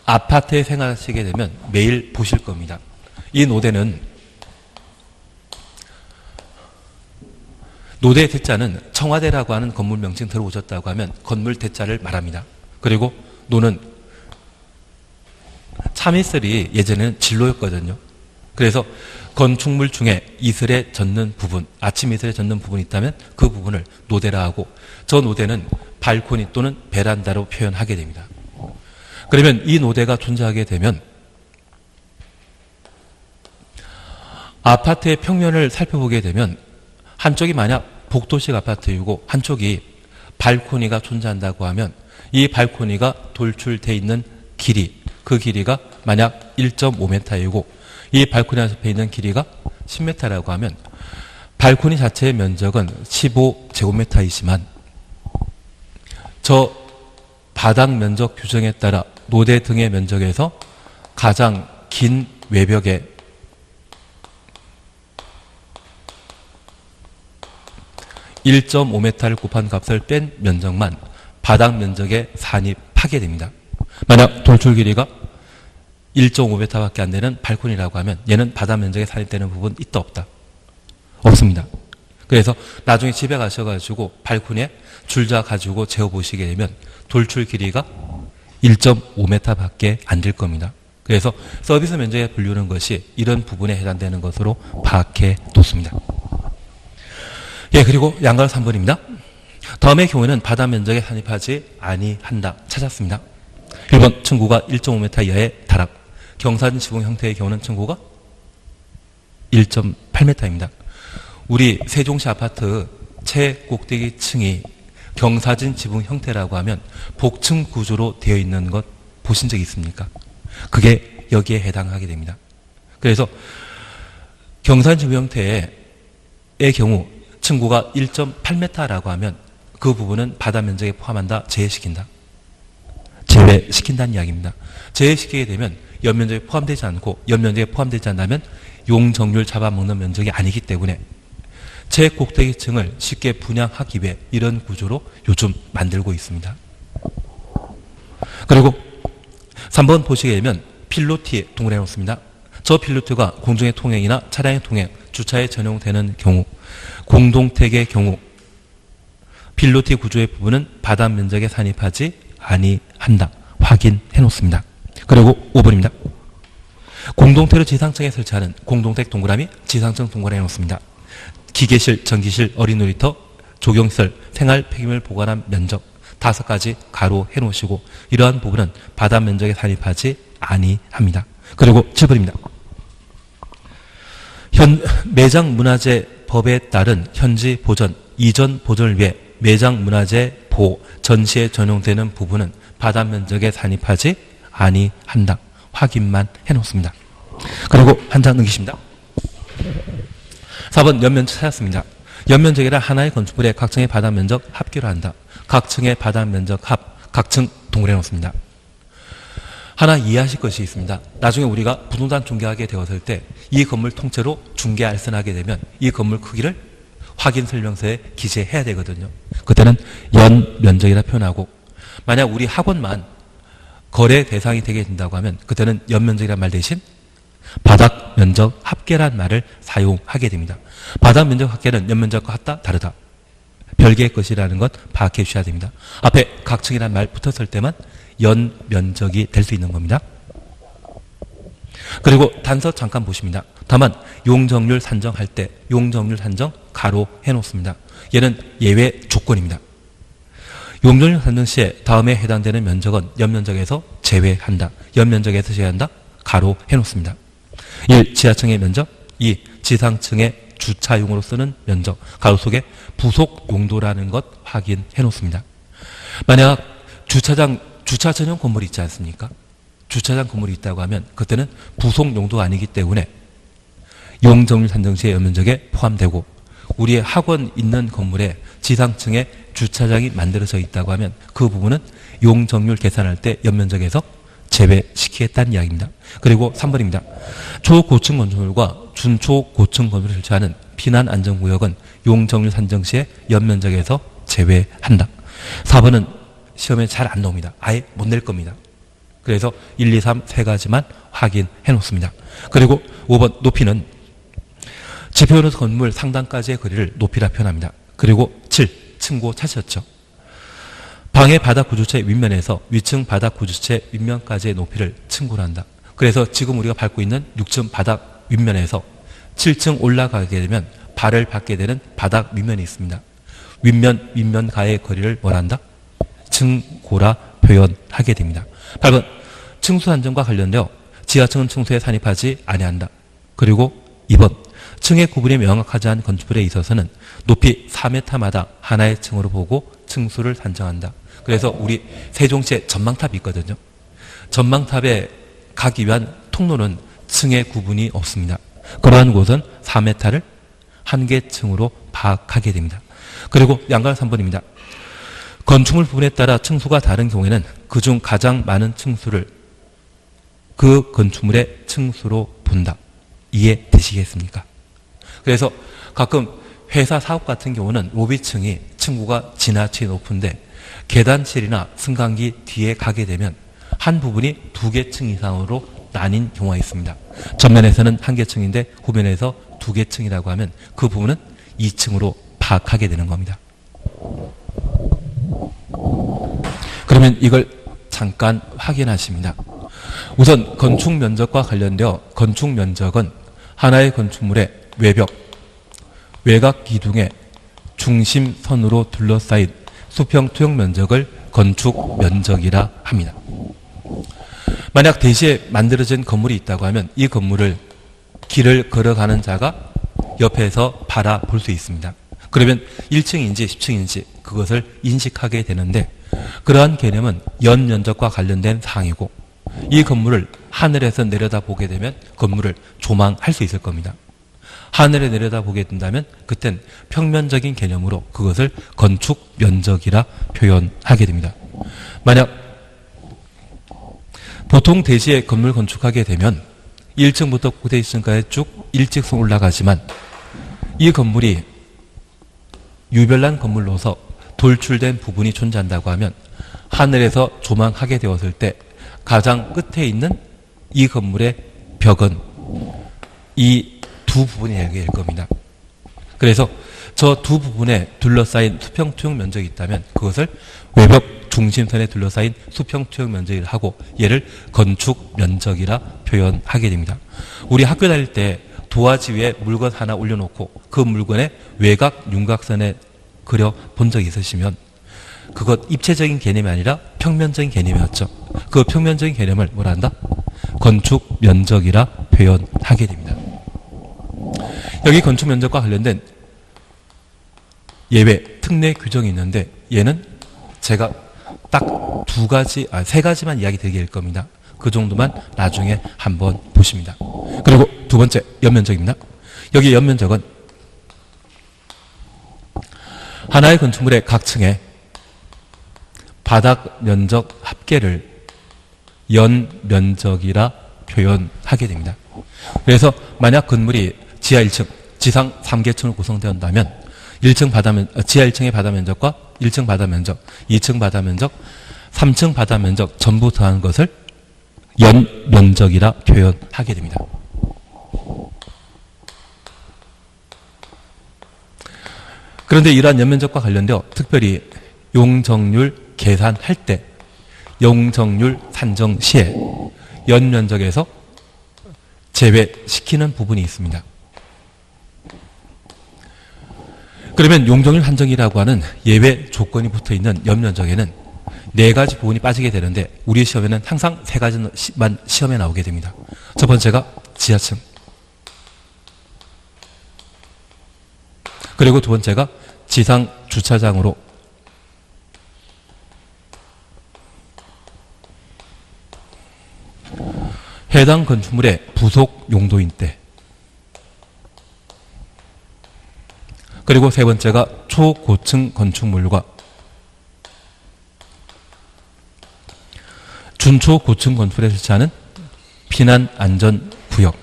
아파트에 생활하시게 되면 매일 보실 겁니다. 이 노대는 노대 대자는 청와대라고 하는 건물 명칭 들어오셨다고 하면 건물 대자를 말합니다. 그리고 노는 참이슬이 예전에는 진로였거든요. 그래서 건축물 중에 이슬에 젖는 부분, 아침 이슬에 젖는 부분이 있다면 그 부분을 노대라 하고 저 노대는 발코니 또는 베란다로 표현하게 됩니다. 그러면 이 노대가 존재하게 되면 아파트의 평면을 살펴보게 되면 한쪽이 만약 복도식 아파트이고 한쪽이 발코니가 존재한다고 하면 이 발코니가 돌출되어 있는 길이, 그 길이가 만약 1.5m이고 이 발코니가 접해 있는 길이가 10m라고 하면 발코니 자체의 면적은 15제곱미터이지만 저 바닥 면적 규정에 따라 노대 등의 면적에서 가장 긴 외벽에 1.5m를 곱한 값을 뺀 면적만 바닥 면적에 산입하게 됩니다. 만약 돌출 길이가 1.5m밖에 안 되는 발코니라고 하면 얘는 바닥 면적에 산입되는 부분 있다 없다? 없습니다. 그래서 나중에 집에 가셔가지고 발코니에 줄자 가지고 재어보시게 되면 돌출 길이가 1.5m밖에 안 될 겁니다. 그래서 서비스 면적에 분류는 것이 이런 부분에 해당되는 것으로 파악해 놓습니다. 예, 그리고 양가로 3번입니다. 다음의 경우에는 바닥 면적에 산입하지 아니한다. 찾았습니다. 1번 층고가 1.5m 이하의 다락. 경사진 지붕 형태의 경우는 층고가 1.8m입니다. 우리 세종시 아파트 최꼭대기 층이 경사진 지붕 형태라고 하면 복층 구조로 되어 있는 것 보신 적 있습니까? 그게 여기에 해당하게 됩니다. 그래서 경사진 지붕 형태의 경우 층고가 1.8m라고 하면 그 부분은 바닥 면적에 포함한다, 제외시킨다. 제외시킨다는 이야기입니다. 제외시키게 되면 연면적에 포함되지 않고 연면적에 포함되지 않다면 용적률 잡아먹는 면적이 아니기 때문에 최꼭대기층을 쉽게 분양하기 위해 이런 구조로 요즘 만들고 있습니다. 그리고 3번 보시게 되면 필로티에 동그래 놓습니다. 저 필로티가 공중의 통행이나 차량의 통행, 주차에 전용되는 경우 공동택의 경우 필로티 구조의 부분은 바닥 면적에 산입하지 아니한다. 확인해 놓습니다. 그리고 5번입니다. 공동택을 지상층에 설치하는 공동택 동그라미, 지상층 동그라미 해 놓습니다. 기계실, 전기실, 어린놀이터, 조경시설, 생활 폐기물 보관한 면적 5가지 가로 해 놓으시고 이러한 부분은 바닥 면적에 산입하지 아니합니다. 그리고 7번입니다. 매장 문화재 법에 따른 현지 보전, 이전 보전을 위해 매장 문화재 보호, 전시에 전용되는 부분은 바닥 면적에 산입하지 아니한다. 확인만 해놓습니다. 그리고 한 장 넘기십니다. 4번 연면적 찾았습니다. 연면적이란 하나의 건축물의 각 층의 바닥 면적 합계로 한다. 각 층의 바닥 면적 합, 각 층 동그래 놓습니다. 하나 이해하실 것이 있습니다. 나중에 우리가 부동산 중개하게 되었을 때 이 건물 통째로 중개 알선하게 되면 이 건물 크기를 확인 설명서에 기재해야 되거든요. 그때는 연면적이라 표현하고 만약 우리 학원만 거래 대상이 되게 된다고 하면 그때는 연면적이란 말 대신 바닥 면적 합계란 말을 사용하게 됩니다. 바닥 면적 합계는 연면적과 같다, 다르다. 별개의 것이라는 것 파악해 주셔야 됩니다. 앞에 각층이란 말 붙었을 때만 연면적이 될 수 있는 겁니다. 그리고 단서 잠깐 보십니다. 다만 용적률 산정할 때 용적률 산정 가로 해놓습니다. 얘는 예외 조건입니다. 용적률 산정 시에 다음에 해당되는 면적은 연면적에서 제외한다. 연면적에서 제외한다. 가로 해놓습니다. 1. 지하층의 면적 2. 지상층의 주차용으로 쓰는 면적 가로 속에 부속 용도라는 것 확인해 놓습니다. 만약 주차 전용 건물이 있지 않습니까? 주차장 건물이 있다고 하면 그때는 부속 용도가 아니기 때문에 용적률 산정 시의 연면적에 포함되고 우리의 학원 있는 건물의 지상층의 주차장이 만들어져 있다고 하면 그 부분은 용적률 계산할 때 연면적에서 제외시키겠다는 이야기입니다. 그리고 3번입니다. 초고층 건축물과 준초고층 건물을 설치하는 피난안전구역은 용적률 산정 시에 연면적에서 제외한다. 4번은 시험에 잘 안 나옵니다. 아예 못 낼 겁니다. 그래서 1, 2, 3 세 가지만 확인해 놓습니다. 그리고 5번 높이는 지표에서 건물 상단까지의 거리를 높이라 표현합니다. 그리고 7. 층고 찾으셨죠? 방의 바닥 구조체 윗면에서 위층 바닥 구조체 윗면까지의 높이를 층고를 한다. 그래서 지금 우리가 밟고 있는 6층 바닥 윗면에서 7층 올라가게 되면 발을 받게 되는 바닥 윗면이 있습니다. 윗면가의 거리를 뭐라 한다? 층고라 표현하게 됩니다. 8번 층수 산정과 관련되어 지하층은 층수에 산입하지 아니한다. 그리고 2번 층의 구분이 명확하지 않은 건축물에 있어서는 높이 4m마다 하나의 층으로 보고 층수를 산정한다. 그래서 우리 세종시에 전망탑이 있거든요. 전망탑에 가기 위한 통로는 층의 구분이 없습니다. 그러한 곳은 4m를 한 개 층으로 파악하게 됩니다. 그리고 양가 3번입니다. 건축물 부분에 따라 층수가 다른 경우에는 그중 가장 많은 층수를 그 건축물의 층수로 본다. 이해되시겠습니까? 그래서 가끔 회사 사업 같은 경우는 로비층이 층고가 지나치게 높은데 계단실이나 승강기 뒤에 가게 되면 한 부분이 2개 층 이상으로 나뉜 경우가 있습니다. 전면에서는 1개 층인데 후면에서 2개 층이라고 하면 그 부분은 2층으로 파악하게 되는 겁니다. 그러면 이걸 잠깐 확인하십니다. 우선 건축 면적과 관련되어 건축 면적은 하나의 건축물의 외벽, 외곽 기둥의 중심선으로 둘러싸인 수평 투영 면적을 건축 면적이라 합니다. 만약 대시에 만들어진 건물이 있다고 하면 이 건물을 길을 걸어가는 자가 옆에서 바라볼 수 있습니다. 그러면 1층인지 10층인지 그것을 인식하게 되는데 그러한 개념은 연면적과 관련된 사항이고 이 건물을 하늘에서 내려다보게 되면 건물을 조망할 수 있을 겁니다. 하늘에 내려다보게 된다면 그땐 평면적인 개념으로 그것을 건축 면적이라 표현하게 됩니다. 만약 보통 대시에 건물 건축하게 되면 1층부터 9층까지 쭉 일직선 올라가지만 이 건물이 유별난 건물로서 돌출된 부분이 존재한다고 하면 하늘에서 조망하게 되었을 때 가장 끝에 있는 이 건물의 벽은 이 두 부분이 될 겁니다. 그래서 저 두 부분에 둘러싸인 수평투영 면적이 있다면 그것을 외벽 중심선에 둘러싸인 수평투영 면적이라 하고 얘를 건축 면적이라 표현하게 됩니다. 우리 학교 다닐 때 도화지 위에 물건 하나 올려놓고 그 물건의 외곽 윤곽선에 그려 본 적이 있으시면 그것 입체적인 개념이 아니라 평면적인 개념이었죠. 그 평면적인 개념을 뭐라 한다? 건축 면적이라 표현하게 됩니다. 여기 건축 면적과 관련된 예외, 특례 규정이 있는데 얘는 제가 딱 세 가지만 이야기 드릴 겁니다. 그 정도만 나중에 한번 보십니다. 그리고 두 번째, 연면적입니다. 여기 연면적은 하나의 건축물의 각 층의 바닥 면적 합계를 연면적이라 표현하게 됩니다. 그래서 만약 건물이 지하 1층, 지상 3개층으로 구성되었다면 지하 1층의 바다 면적과 1층 바다 면적, 2층 바다 면적, 3층 바다 면적 전부 더한 것을 연면적이라 표현하게 됩니다. 그런데 이러한 연면적과 관련되어 특별히 용적률 계산할 때 용적률 산정 시에 연면적에서 제외시키는 부분이 있습니다. 그러면 용적률 산정이라고 하는 예외 조건이 붙어있는 연면적에는 4가지 부분이 빠지게 되는데 우리 시험에는 항상 3가지만 시험에 나오게 됩니다. 첫 번째가 지하층, 그리고 두 번째가 지상 주차장으로, 해당 건축물의 부속 용도인 때, 그리고 세 번째가 초고층 건축물과 준초 고층 건물에 설치하는 피난 안전 구역.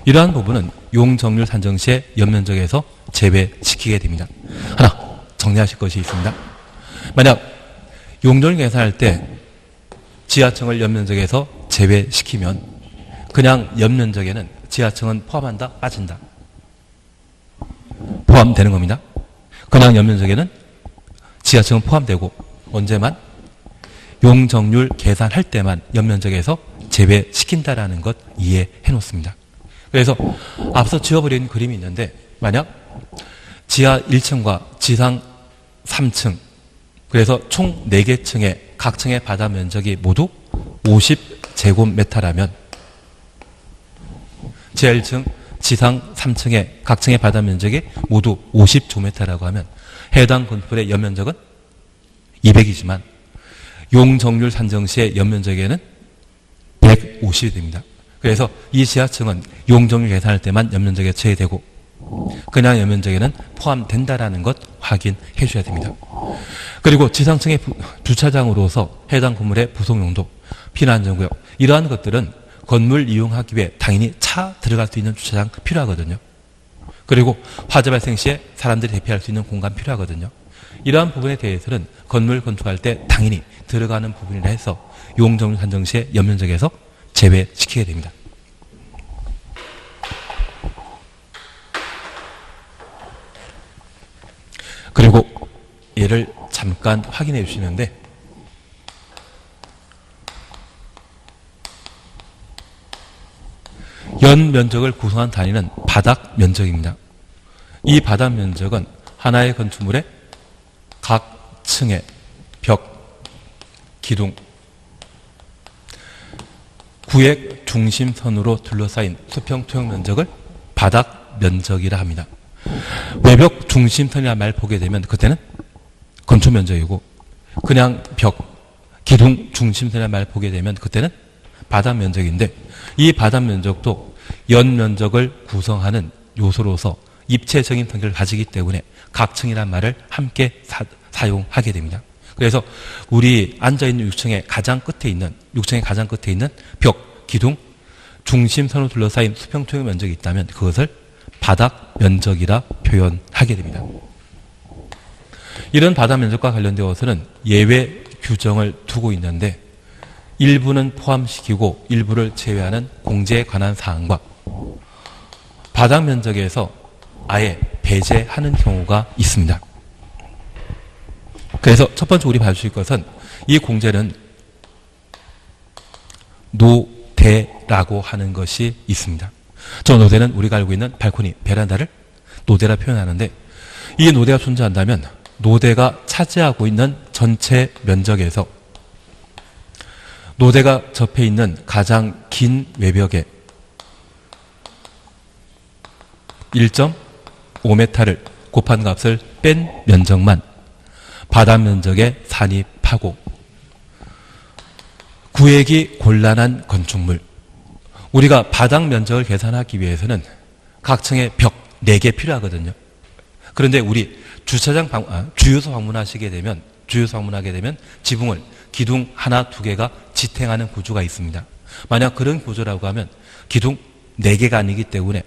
이러한 부분은 용적률 산정 시에 연면적에서 제외시키게 됩니다. 하나 정리하실 것이 있습니다. 만약 용적률 계산할 때 지하층을 연면적에서 제외시키면 그냥 연면적에는 지하층은 포함한다, 빠진다? 포함되는 겁니다. 그냥 연면적에는 지하층은 포함되고 언제만? 용적률 계산할 때만 연면적에서 제외시킨다라는 것 이해해 놓습니다. 그래서 앞서 지워버린 그림이 있는데 만약 지하 1층과 지상 3층 그래서 총 4개 층의 각 층의 바다 면적이 모두 50제곱미터라면 지하 1층, 지상 3층의 각 층의 바다 면적이 모두 50제곱미터라고 하면 해당 건물의 연면적은 200이지만 용적률 산정 시의 연면적에는 150이 됩니다. 그래서 이 지하층은 용적률 계산할 때만 연면적에 제외되고 그냥 연면적에는 포함된다라는 것 확인해 주셔야 됩니다. 그리고 지상층의 주차장으로서 해당 건물의 부속용도, 피난안전구역 이러한 것들은 건물 이용하기 위해 당연히 차 들어갈 수 있는 주차장 필요하거든요. 그리고 화재 발생 시에 사람들이 대피할 수 있는 공간 필요하거든요. 이러한 부분에 대해서는 건물 건축할 때 당연히 들어가는 부분이라 해서 용적률 산정 시에 연면적에서 제외시키게 됩니다. 그리고 얘를 잠깐 확인해 주시는데 연면적을 구성한 단위는 바닥 면적입니다. 이 바닥 면적은 하나의 건축물의 각 층의 벽, 기둥, 구획 중심선으로 둘러싸인 수평 토양 면적을 바닥 면적이라 합니다. 외벽 중심선이라는 말 보게 되면 그때는 건축 면적이고 그냥 벽, 기둥 중심선이라는 말 보게 되면 그때는 바닥 면적인데 이 바닥 면적도 연 면적을 구성하는 요소로서 입체적인 성격을 가지기 때문에 각층이란 말을 함께 사용하게 됩니다. 그래서 우리 앉아있는 6층의 가장 끝에 있는 벽, 기둥, 중심선으로 둘러싸인 수평 토양 면적이 있다면 그것을 바닥 면적이라 표현하게 됩니다. 이런 바닥 면적과 관련되어서는 예외 규정을 두고 있는데 일부는 포함시키고 일부를 제외하는 공제에 관한 사항과 바닥 면적에서 아예 배제하는 경우가 있습니다. 그래서 첫 번째 우리 봐주실 것은 이 공제는 노대라고 하는 것이 있습니다. 저 노대는 우리가 알고 있는 발코니, 베란다를 노대라 표현하는데 이 노대가 존재한다면 노대가 차지하고 있는 전체 면적에서 노대가 접해 있는 가장 긴 외벽에 1.5m를 곱한 값을 뺀 면적만 바닥 면적에 산입하고 구획이 곤란한 건축물 우리가 바닥 면적을 계산하기 위해서는 각 층의 벽 4개 필요하거든요. 그런데 우리 주유소 방문하게 되면 지붕을 기둥 하나, 2개가 지탱하는 구조가 있습니다. 만약 그런 구조라고 하면 기둥 4개가 아니기 때문에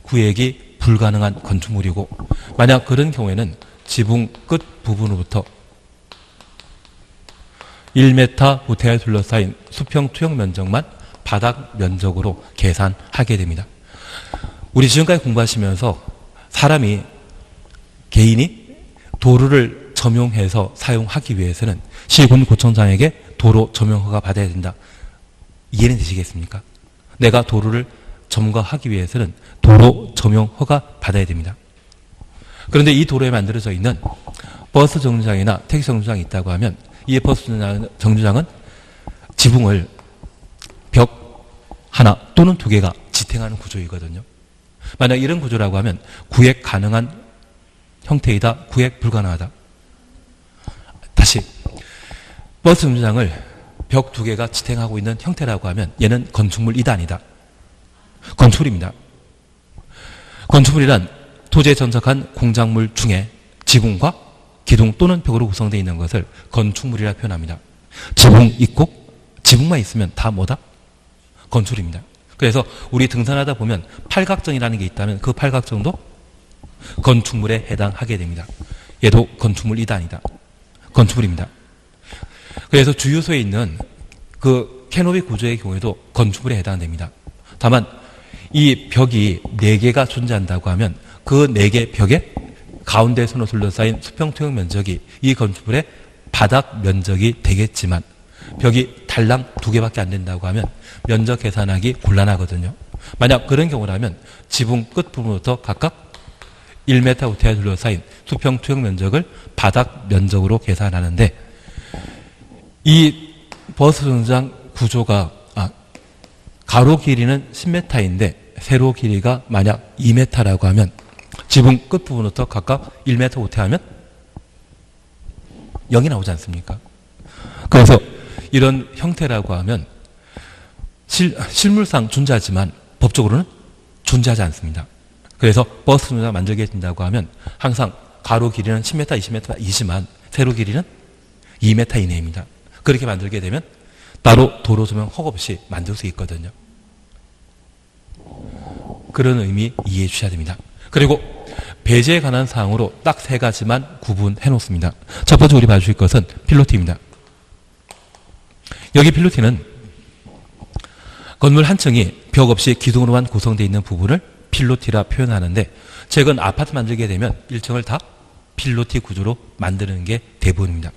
구획이 불가능한 건축물이고 만약 그런 경우에는 지붕 끝 부분으로부터 1m 우태에 둘러싸인 수평 투영 면적만 바닥 면적으로 계산하게 됩니다. 우리 지금까지 공부하시면서 사람이 개인이 도로를 점용해서 사용하기 위해서는 시군구청장에게 도로 점용 허가 받아야 된다. 이해는 되시겠습니까? 내가 도로를 점거하기 위해서는 도로 점용 허가 받아야 됩니다. 그런데 이 도로에 만들어져 있는 버스 정류장이나 택시 정류장이 있다고 하면 이 버스 정류장은 지붕을 벽 하나 또는 2개가 지탱하는 구조이거든요. 만약 이런 구조라고 하면 구획 가능한 형태이다, 구획 불가능하다. 다시 버스 정류장을 벽 2개가 지탱하고 있는 형태라고 하면 얘는 건축물 2단이다. 건축물입니다. 건축물이란 토지에 전착한 공작물 중에 지붕과 기둥 또는 벽으로 구성되어 있는 것을 건축물이라 표현합니다. 지붕 있고 지붕만 있으면 다 뭐다? 건축입니다. 그래서 우리 등산하다 보면 팔각정이라는 게 있다면 그 팔각정도 건축물에 해당하게 됩니다. 얘도 건축물 2단이다. 건축물입니다. 그래서 주유소에 있는 그 캐노피 구조의 경우에도 건축물에 해당됩니다. 다만 이 벽이 4개가 존재한다고 하면 그 4개 벽에 가운데 선으로 둘러싸인 수평 투영 면적이 이 건축물의 바닥 면적이 되겠지만 벽이 달랑 2개밖에 안 된다고 하면 면적 계산하기 곤란하거든요. 만약 그런 경우라면 지붕 끝부분부터 각각 1m 우태에 둘러싸인 수평 투영 면적을 바닥 면적으로 계산하는데 이 버스 정류장 구조가 가로 길이는 10m인데 세로 길이가 만약 2m라고 하면 지붕 끝부분부터 각각 1m 우태하면 0이 나오지 않습니까? 그래서 이런 형태라고 하면 실물상 존재하지만 법적으로는 존재하지 않습니다. 그래서 버스 정류장 만들게 된다고 하면 항상 가로 길이는 10m, 20m이지만 세로 길이는 2m 이내입니다. 그렇게 만들게 되면 따로 도로 조명 허가 없이 만들 수 있거든요. 그런 의미 이해해 주셔야 됩니다. 그리고 배제에 관한 사항으로 딱 3가지만 구분해 놓습니다. 첫 번째 우리 봐주실 것은 필로티입니다. 여기 필로티는 건물 한 층이 벽 없이 기둥으로만 구성되어 있는 부분을 필로티라 표현하는데 최근 아파트 만들게 되면 1층을 다 필로티 구조로 만드는 게 대부분입니다.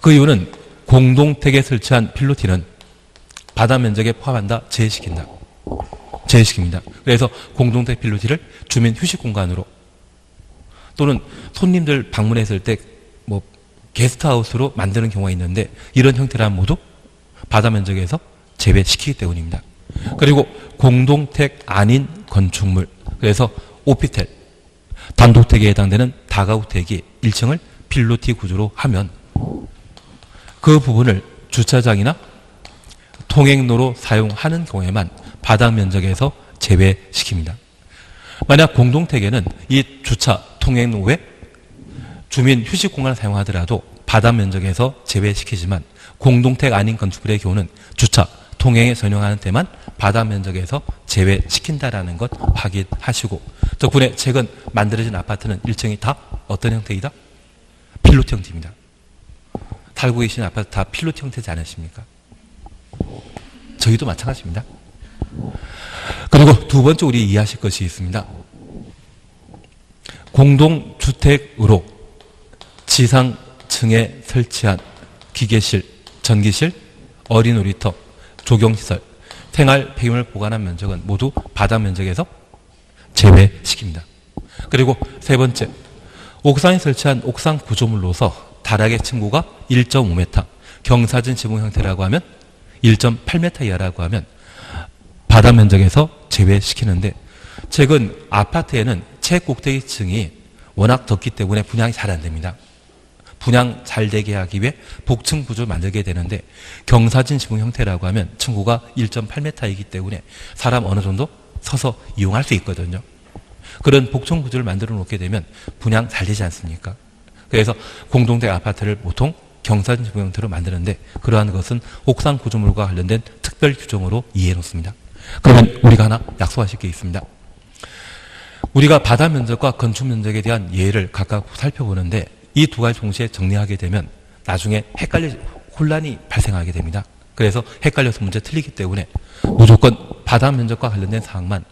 그 이유는 공동택에 설치한 필로티는 바닥 면적에 포함한다, 제외시킨다. 제외시킵니다. 그래서 공동택 필로티를 주민 휴식 공간으로 또는 손님들 방문했을 때 뭐 게스트하우스로 만드는 경우가 있는데 이런 형태란 모두 바닥 면적에서 제외시키기 때문입니다. 그리고 공동택 아닌 건축물, 그래서 오피스텔, 단독택에 해당되는 다가구택이 1층을 필로티 구조로 하면 그 부분을 주차장이나 통행로로 사용하는 경우에만 바닥 면적에서 제외시킵니다. 만약 공동택에는 이 주차, 통행로 외 주민 휴식 공간을 사용하더라도 바닥 면적에서 제외시키지만 공동택 아닌 건축물의 경우는 주차, 통행에 전용하는 때만 바닥 면적에서 제외시킨다라는 것 확인하시고 덕분에 최근 만들어진 아파트는 1층이 다 어떤 형태이다? 필로티 형태입니다. 살고 계신 아파트 다 필로티 형태지 않으십니까? 저희도 마찬가지입니다. 그리고 두 번째 우리 이해하실 것이 있습니다. 공동주택으로 지상층에 설치한 기계실, 전기실, 어린 놀이터, 조경시설, 생활 폐기물 보관한 면적은 모두 바닥 면적에서 제외시킵니다. 그리고 세 번째, 옥상에 설치한 옥상 구조물로서 다락의 층고가 1.5m, 경사진 지붕 형태라고 하면 1.8m 이하라고 하면 바닥 면적에서 제외시키는데 최근 아파트에는 최꼭대기층이 워낙 덥기 때문에 분양이 잘 안 됩니다. 분양 잘 되게 하기 위해 복층 구조를 만들게 되는데 경사진 지붕 형태라고 하면 층고가 1.8m이기 때문에 사람 어느 정도 서서 이용할 수 있거든요. 그런 복층 구조를 만들어 놓게 되면 분양 잘 되지 않습니까? 그래서 공동택 아파트를 보통 경사진 지붕 형태로 만드는데 그러한 것은 옥상 구조물과 관련된 특별 규정으로 이해해 놓습니다. 그러면 우리가 하나 약속하실 게 있습니다. 우리가 바닥 면적과 건축 면적에 대한 예를 각각 살펴보는데 이 두 가지 동시에 정리하게 되면 나중에 혼란이 발생하게 됩니다. 그래서 헷갈려서 문제 틀리기 때문에 무조건 바닥 면적과 관련된 사항만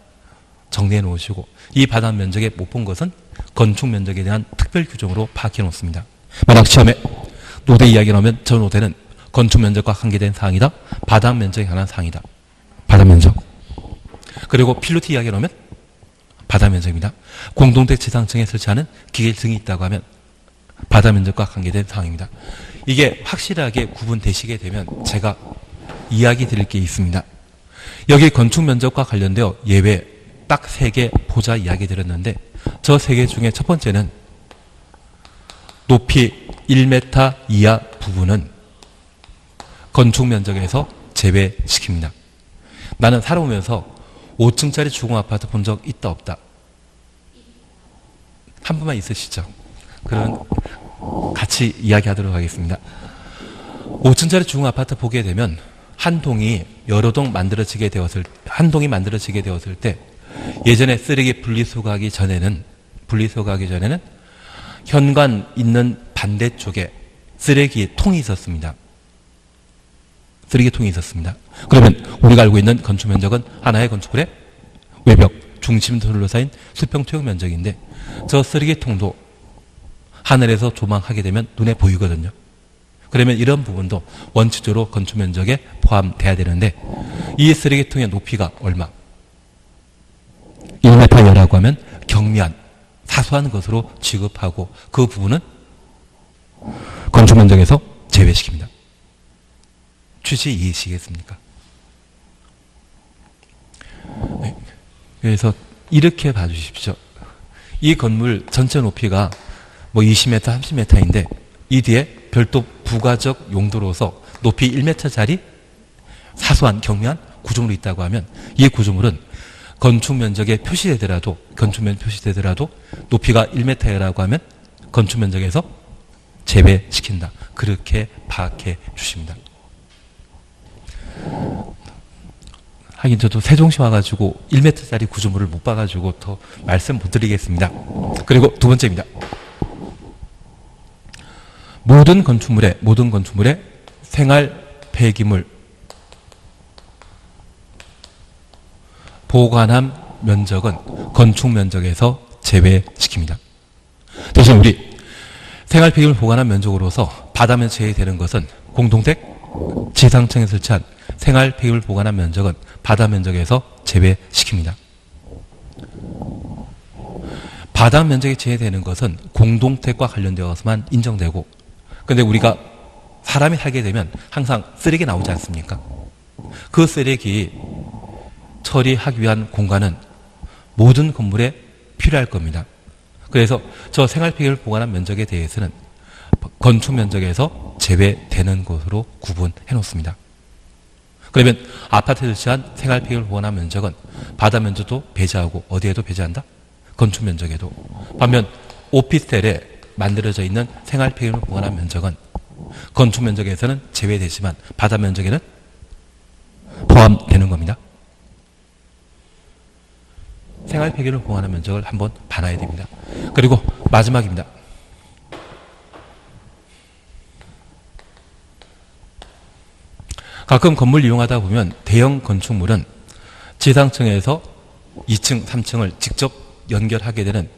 정리해 놓으시고 이 바닥 면적에 못 본 것은 건축 면적에 대한 특별 규정으로 파악해 놓습니다. 만약 시험에 노대 이야기 나오면 저 노대는 건축 면적과 관계된 사항이다. 바닥 면적에 관한 사항이다. 바닥 면적. 그리고 필로티 이야기 나오면 바닥 면적입니다. 공동택 지상층에 설치하는 기계층이 있다고 하면 바닥 면적과 관계된 사항입니다. 이게 확실하게 구분되시게 되면 제가 이야기 드릴 게 있습니다. 여기 건축 면적과 관련되어 예외 딱 3개 보자 이야기 드렸는데 저 3개 중에 첫 번째는 높이 1m 이하 부분은 건축 면적에서 제외시킵니다. 나는 살아오면서 5층짜리 주공아파트 본 적 있다 없다? 한 분만 있으시죠? 그러면 같이 이야기하도록 하겠습니다. 5층짜리 중아파트 보게 되면 한 동이 여러 동 만들어지게 되었을 때 예전에 쓰레기 분리수거하기 전에는 현관 있는 반대쪽에 쓰레기통이 있었습니다. 그러면 우리가 알고 있는 건축 면적은 하나의 건축물의 외벽, 중심 둘러싸인 수평투영 면적인데 저 쓰레기통도 하늘에서 조망하게 되면 눈에 보이거든요. 그러면 이런 부분도 원칙적으로 건축 면적에 포함돼야 되는데 이 쓰레기통의 높이가 얼마? 1m여라고 하면 경미한 사소한 것으로 취급하고 그 부분은 건축 면적에서 제외시킵니다. 취지 이해시겠습니까? 네. 그래서 이렇게 봐주십시오. 이 건물 전체 높이가 뭐 20m, 30m인데 이 뒤에 별도 부가적 용도로서 높이 1m짜리 사소한 경미한 구조물이 있다고 하면 이 구조물은 건축 면적에 표시되더라도 높이가 1m라고 하면 건축 면적에서 제외시킨다. 그렇게 파악해 주십니다. 하긴 저도 세종시 와가지고 1m짜리 구조물을 못 봐가지고 더 말씀 못 드리겠습니다. 그리고 두 번째입니다. 모든 건축물의 생활 폐기물 보관함 면적은 건축 면적에서 제외시킵니다. 대신 우리 생활 폐기물 보관함 면적으로서 바다면 제외되는 것은 공동택 지상층에 설치한 생활 폐기물 보관함 면적은 바다 면적에서 제외시킵니다. 바다 면적에 제외되는 것은 공동택과 관련되어서만 인정되고, 근데 우리가 사람이 살게 되면 항상 쓰레기 나오지 않습니까? 그 쓰레기 처리하기 위한 공간은 모든 건물에 필요할 겁니다. 그래서 저 생활 폐기물 보관함 면적에 대해서는 건축 면적에서 제외되는 것으로 구분해 놓습니다. 그러면 아파트에 설치한 생활 폐기물 보관함 면적은 바다 면적도 배제하고 어디에도 배제한다? 건축 면적에도. 반면 오피스텔에 만들어져 있는 생활 폐기물 보관함 면적은 건축 면적에서는 제외되지만 바다 면적에는 포함되는 겁니다. 생활 폐기물 보관함 면적을 한번 봐놔야 됩니다. 그리고 마지막입니다. 가끔 건물 이용하다 보면 대형 건축물은 지상층에서 2층, 3층을 직접 연결하게 되는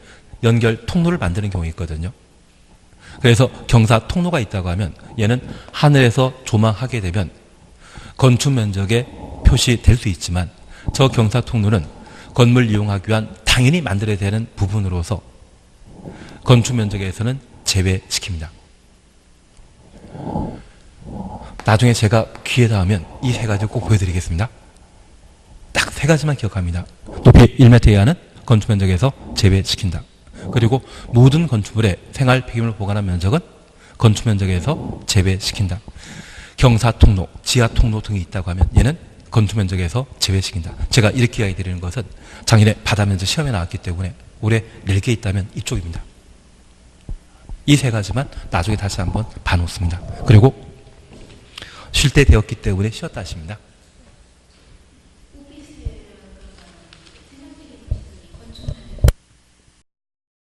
연결 통로를 만드는 경우가 있거든요. 그래서 경사 통로가 있다고 하면 얘는 하늘에서 조망하게 되면 건축 면적에 표시될 수 있지만 저 경사 통로는 건물 이용하기 위한 당연히 만들어야 되는 부분으로서 건축 면적에서는 제외시킵니다. 나중에 제가 기회 닿으면 이 세 가지 꼭 보여드리겠습니다. 딱 세 가지만 기억합니다. 높이 1m 이하는 건축 면적에서 제외시킨다. 그리고 모든 건축물의 생활 폐기물 보관함 면적은 건축 면적에서 제외시킨다. 경사 통로, 지하 통로 등이 있다고 하면 얘는 건축 면적에서 제외시킨다. 제가 이렇게 이야기 드리는 것은 작년에 바다 면적 시험에 나왔기 때문에 올해 4개 있다면 이쪽입니다. 이 세 가지만 나중에 다시 한번 봐놓습니다. 그리고 쉴 때 되었기 때문에 쉬었다 하십니다.